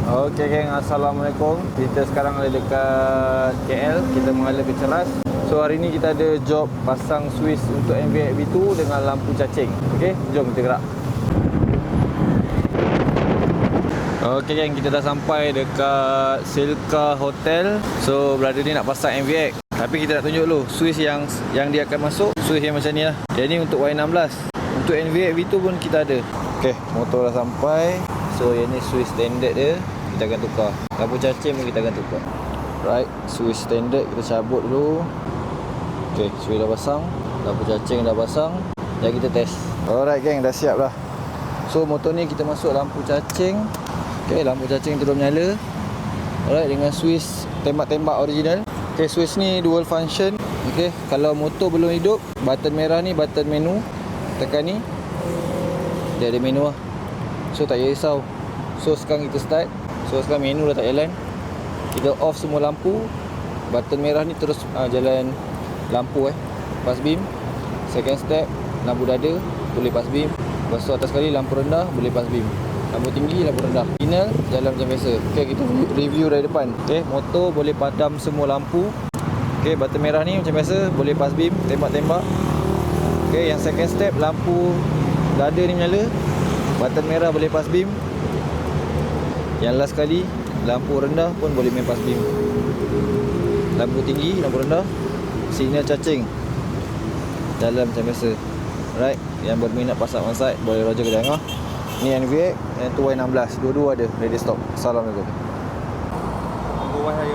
Okey geng, Assalamualaikum. Kita sekarang ada dekat KL. Kita mengalir ke Ceras. So hari ni kita ada job pasang Swiss untuk MVX V2 dengan lampu cacing. Okey, jom kita gerak. Okey geng, kita dah sampai dekat Silka Hotel. So brother ni nak pasang MVX. Tapi kita nak tunjuk dulu Swiss yang dia akan masuk. Swiss yang macam ni lah. Yang ni untuk Y16. Untuk MVX V2 pun kita ada. Okey, motor dah sampai. So yang ni Swiss standard dia. Kita akan tukar. Lampu cacing pun kita akan tukar. Right, Swiss standard kita cabut dulu. Okay, Swiss dah pasang. Lampu cacing dah pasang. Jadi kita test. Alright geng, dah siap dah. So motor ni kita masuk lampu cacing. Okay, lampu cacing terus menyala. Alright, dengan Swiss tembak-tembak original. Okay, Swiss ni dual function. Okay, kalau motor belum hidup, button merah ni button menu. Tekan ni, dia ada menu lah. So tak payah risau. So sekarang kita start. So sekarang menu dah tak jalan. Kita off semua lampu. Button merah ni terus jalan lampu pass beam. Second step, lampu dada boleh pass beam. Lepas tu atas sekali lampu rendah boleh pass beam. Lampu tinggi, lampu rendah. Final jalan macam biasa. Okay, kita review dari depan. Okay, motor boleh padam semua lampu. Okay, button merah ni macam biasa boleh pass beam, tembak-tembak. Okay, yang second step, lampu dada ni menyala. Button merah boleh pass beam. Yang last kali, lampu rendah pun boleh main pass beam. Lampu tinggi, lampu rendah, signal cacing, jalan macam biasa. Right, yang berminat pasang onside boleh roger ke tengah. Ni NVX, yang tu Y16, dua-dua ada ready stock. Assalamualaikum. Wahai